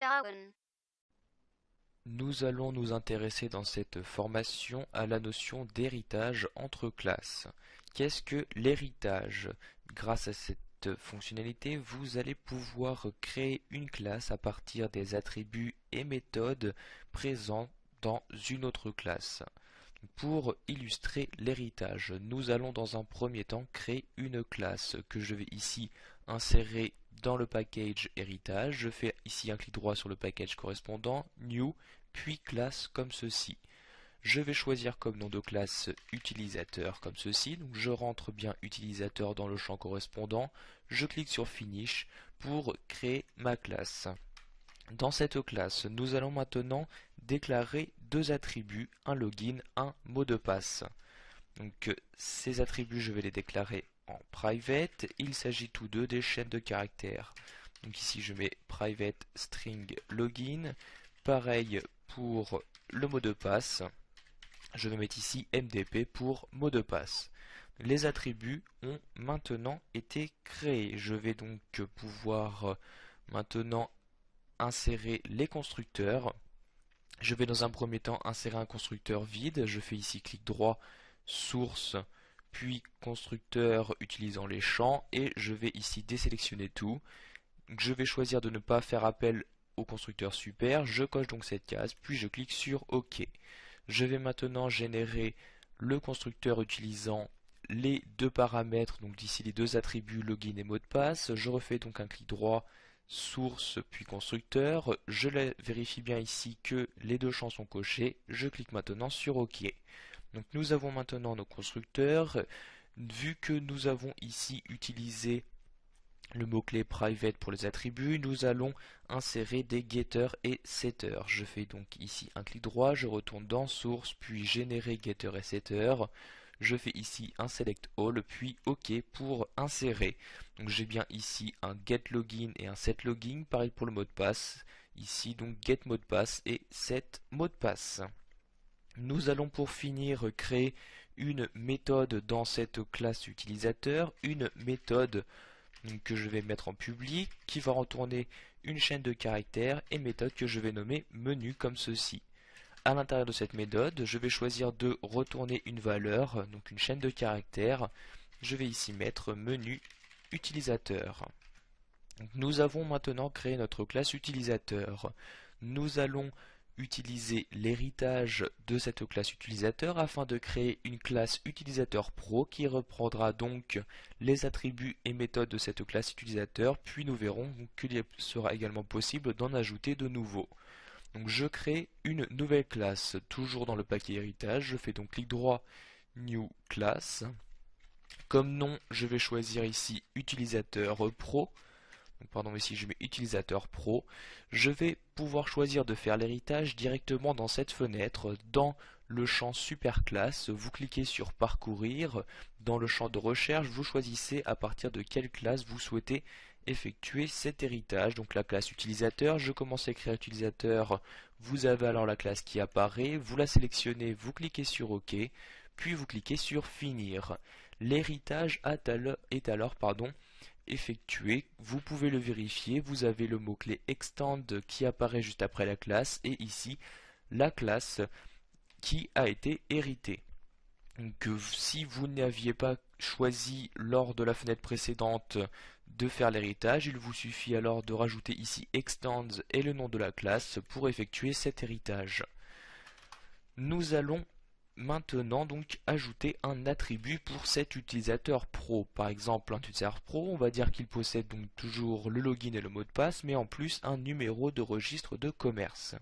down. Nous allons nous intéresser dans cette formation à la notion d'héritage entre classes. Qu'est-ce que l'héritage? Grâce à cette fonctionnalité, vous allez pouvoir créer une classe à partir des attributs et méthodes présents dans une autre classe. Pour illustrer l'héritage, nous allons dans un premier temps créer une classe que je vais ici insérer dans le package héritage. Je fais ici un clic droit sur le package correspondant, New, puis classe comme ceci. Je vais choisir comme nom de classe utilisateur comme ceci, donc je rentre bien utilisateur dans le champ correspondant, je clique sur Finish pour créer ma classe. Dans cette classe, nous allons maintenant déclarer deux attributs, un login, un mot de passe. Donc ces attributs, je vais les déclarer en private. Il s'agit tous deux des chaînes de caractères. Donc ici, je mets private string login. Pareil pour le mot de passe. Je vais mettre ici MDP pour mot de passe. Les attributs ont maintenant été créés. Je vais donc pouvoir maintenant insérer les constructeurs. Je vais dans un premier temps insérer un constructeur vide. Je fais ici clic droit, source, puis constructeur utilisant les champs et je vais ici désélectionner tout. Je vais choisir de ne pas faire appel au constructeur super. Je coche donc cette case, puis je clique sur OK. Je vais maintenant générer le constructeur utilisant les deux paramètres, donc d'ici les deux attributs login et mot de passe. Je refais donc un clic droit, source puis constructeur, je vérifie bien ici que les deux champs sont cochés, je clique maintenant sur OK. Donc nous avons maintenant nos constructeurs, vu que nous avons ici utilisé le mot-clé private pour les attributs, nous allons insérer des getters et setters. Je fais donc ici un clic droit, je retourne dans source, puis générer getter et setter. Je fais ici un select all, puis OK pour insérer. Donc j'ai bien ici un get login et un set login, pareil pour le mot de passe. Ici donc get mot de passe et set mot de passe. Nous allons pour finir créer une méthode dans cette classe utilisateur, une méthode que je vais mettre en public, qui va retourner une chaîne de caractères et méthode que je vais nommer menu comme ceci. À l'intérieur de cette méthode, je vais choisir de retourner une valeur, donc une chaîne de caractères. Je vais ici mettre menu utilisateur. Donc nous avons maintenant créé notre classe utilisateur. Nous allons utiliser l'héritage de cette classe utilisateur afin de créer une classe utilisateur pro qui reprendra donc les attributs et méthodes de cette classe utilisateur, puis nous verrons qu'il sera également possible d'en ajouter de nouveaux. Donc je crée une nouvelle classe, toujours dans le paquet héritage, je fais donc clic droit, New Class. Comme nom, je vais choisir ici utilisateur pro. Donc, pardon, ici je mets utilisateur pro. Je vais pouvoir choisir de faire l'héritage directement dans cette fenêtre, dans le champ superclasse. Vous cliquez sur parcourir. Dans le champ de recherche, vous choisissez à partir de quelle classe vous souhaitez effectuer cet héritage. Donc la classe utilisateur, je commence à écrire utilisateur, vous avez alors la classe qui apparaît, vous la sélectionnez, vous cliquez sur OK, puis vous cliquez sur finir. L'héritage est alors effectué, vous pouvez le vérifier, vous avez le mot-clé extend qui apparaît juste après la classe et ici la classe qui a été héritée. Donc, si vous n'aviez pas choisi lors de la fenêtre précédente de faire l'héritage, il vous suffit alors de rajouter ici extends et le nom de la classe pour effectuer cet héritage. Nous allons maintenant donc ajouter un attribut pour cet utilisateur pro. Par exemple, un utilisateur pro, on va dire qu'il possède donc toujours le login et le mot de passe, mais en plus un numéro de registre de commerce.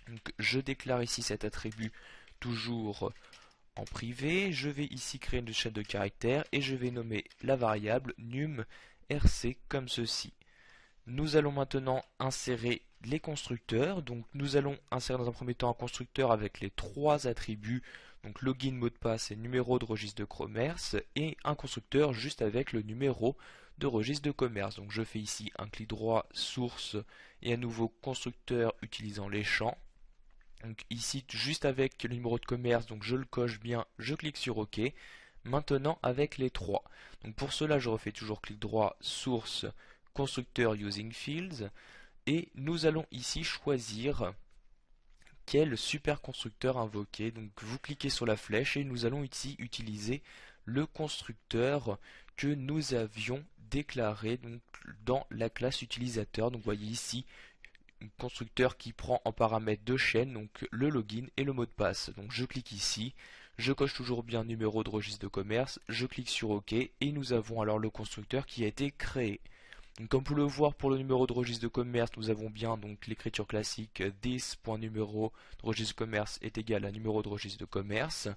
Donc, je déclare ici cet attribut toujours en privé. Je vais ici créer une chaîne de caractères et je vais nommer la variable num rc comme ceci. Nous allons maintenant insérer les constructeurs. Donc nous allons insérer dans un premier temps un constructeur avec les trois attributs, donc login, mot de passe et numéro de registre de commerce, et un constructeur juste avec le numéro de registre de commerce. Donc je fais ici un clic droit, source, et à nouveau constructeur utilisant les champs. Donc ici juste avec le numéro de commerce, donc je le coche bien, je clique sur OK. Maintenant avec les trois. Donc pour cela je refais toujours clic droit, source, constructeur using fields, et nous allons ici choisir quel superconstructeur invoquer. Donc vous cliquez sur la flèche et nous allons ici utiliser le constructeur que nous avions déclaré donc, dans la classe utilisateur. Donc vous voyez ici un constructeur qui prend en paramètre deux chaînes, donc le login et le mot de passe. Donc je clique ici, je coche toujours bien numéro de registre de commerce, je clique sur OK et nous avons alors le constructeur qui a été créé. Donc, comme vous pouvez le voir pour le numéro de registre de commerce, nous avons bien donc l'écriture classique this.numéro de registre de commerce est égal à numéro de registre de commerce.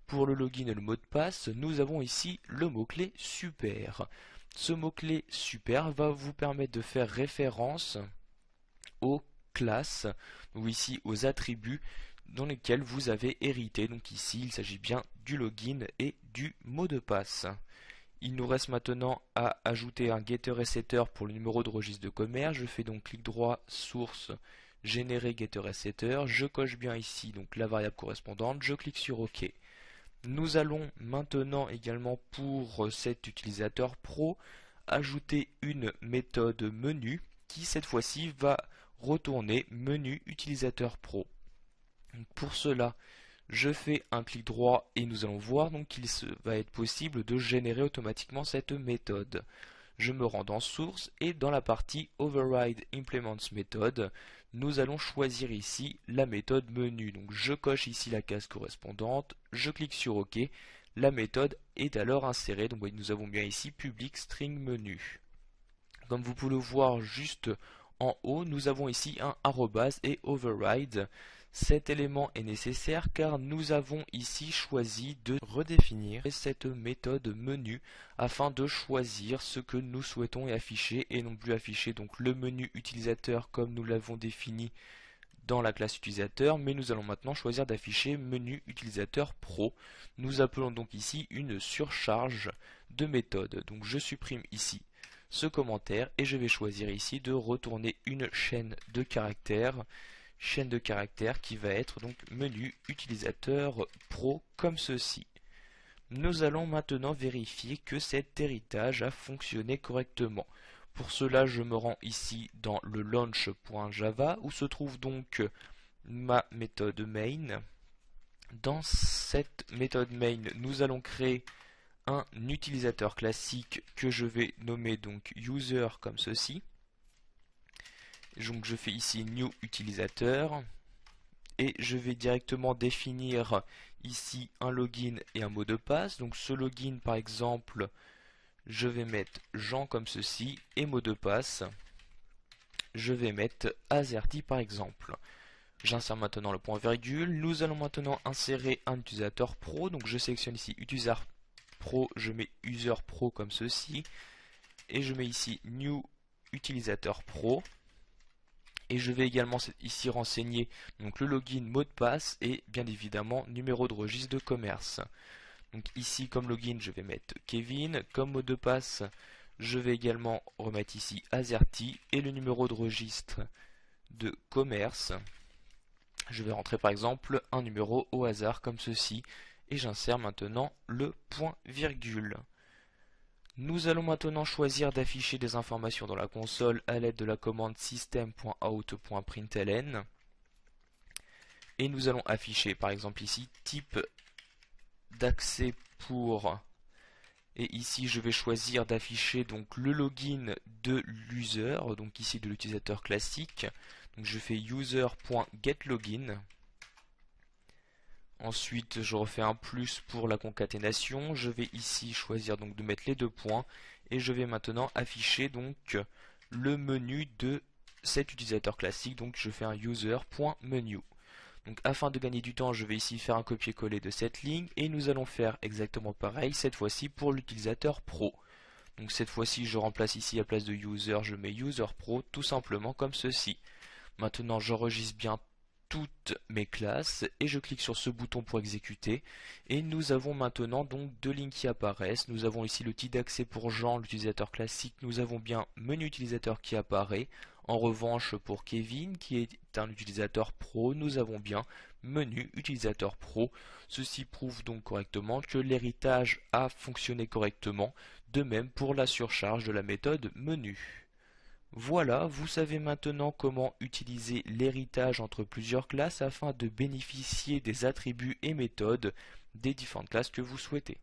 Pour le login et le mot de passe, nous avons ici le mot-clé super. Ce mot-clé super va vous permettre de faire référence aux classes, ou ici aux attributs dans lesquels vous avez hérité. Donc ici, il s'agit bien du login et du mot de passe. Il nous reste maintenant à ajouter un getter et setter pour le numéro de registre de commerce. Je fais donc clic droit, source, générer getter et setter. Je coche bien ici donc la variable correspondante. Je clique sur OK. Nous allons maintenant également pour cet utilisateur pro ajouter une méthode menu qui cette fois-ci va retourner menu utilisateur pro. Donc pour cela, je fais un clic droit et nous allons voir donc qu'il va être possible de générer automatiquement cette méthode. Je me rends dans source et dans la partie override implements method, nous allons choisir ici la méthode menu. Donc je coche ici la case correspondante, je clique sur OK, la méthode est alors insérée. Donc nous avons bien ici public string menu. Comme vous pouvez le voir juste en haut, nous avons ici un arrobase et override. Cet élément est nécessaire car nous avons ici choisi de redéfinir cette méthode menu afin de choisir ce que nous souhaitons y afficher et non plus afficher donc le menu utilisateur comme nous l'avons défini dans la classe utilisateur, mais nous allons maintenant choisir d'afficher menu utilisateur pro. Nous appelons donc ici une surcharge de méthode. Donc je supprime ici ce commentaire et je vais choisir ici de retourner une chaîne de caractères qui va être donc menu utilisateur pro comme ceci. Nous allons maintenant vérifier que cet héritage a fonctionné correctement. Pour cela, je me rends ici dans le launch.java où se trouve donc ma méthode main. Dans cette méthode main, nous allons créer un utilisateur classique que je vais nommer donc user comme ceci. Donc je fais ici new utilisateur et je vais directement définir ici un login et un mot de passe. Donc ce login par exemple, je vais mettre Jean comme ceci et mot de passe, je vais mettre Azerty par exemple. J'insère maintenant le point virgule. Nous allons maintenant insérer un utilisateur pro. Donc je sélectionne ici utilisateur pro, je mets user pro comme ceci et je mets ici new utilisateur pro. Et je vais également ici renseigner donc le login, mot de passe et bien évidemment numéro de registre de commerce. Donc ici comme login je vais mettre Kevin, comme mot de passe je vais également remettre ici Azerty et le numéro de registre de commerce. Je vais rentrer par exemple un numéro au hasard comme ceci et j'insère maintenant le point virgule. Nous allons maintenant choisir d'afficher des informations dans la console à l'aide de la commande system.out.println et nous allons afficher par exemple ici type d'accès pour, et ici je vais choisir d'afficher donc le login de l'user, donc ici de l'utilisateur classique. Donc je fais user.getLogin. Ensuite je refais un plus pour la concaténation. Je vais ici choisir donc de mettre les deux points et je vais maintenant afficher donc le menu de cet utilisateur classique. Donc je fais un user.menu. Donc afin de gagner du temps, je vais ici faire un copier-coller de cette ligne et nous allons faire exactement pareil cette fois-ci pour l'utilisateur pro. Donc cette fois-ci, je remplace ici à place de user, je mets user pro tout simplement comme ceci. Maintenant, j'enregistre bien toutes mes classes et je clique sur ce bouton pour exécuter et nous avons maintenant donc deux lignes qui apparaissent. Nous avons ici le titre d'accès pour Jean, l'utilisateur classique, nous avons bien menu utilisateur qui apparaît. En revanche pour Kevin qui est un utilisateur pro, nous avons bien menu utilisateur pro. Ceci prouve donc correctement que l'héritage a fonctionné correctement, de même pour la surcharge de la méthode menu. Voilà, vous savez maintenant comment utiliser l'héritage entre plusieurs classes afin de bénéficier des attributs et méthodes des différentes classes que vous souhaitez.